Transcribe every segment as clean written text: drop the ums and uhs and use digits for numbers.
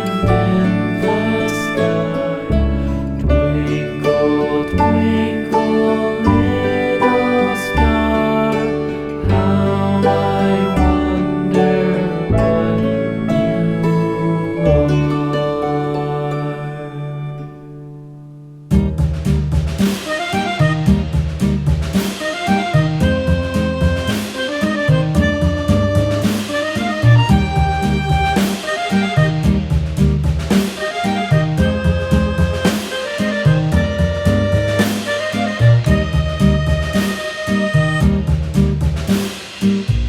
in the sky. Twinkle, twinkle, little star, how I wonder what you are.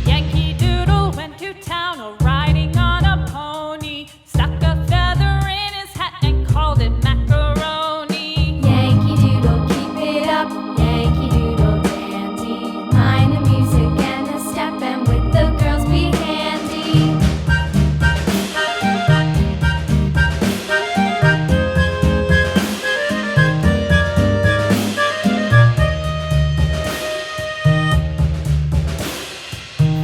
Yankee Doodle went to town riding on a pony, stuck a feather in his hat and called it macaroni. Yankee Doodle, keep it up, Yankee Doodle dandy. Mind the music and the step, and with the girls be handy.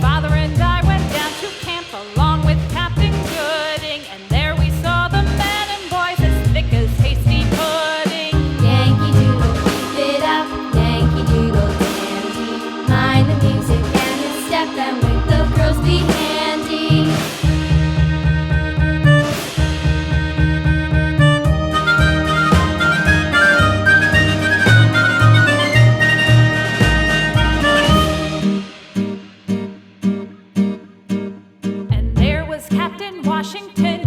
Father and I went down to camp along with Captain Gooding, and there we saw the men and boys as thick as hasty pudding. Yankee Doodle, keep it up, Yankee Doodle dandy. Mind the music and the step, and with the girls be handy. And there was Captain Washington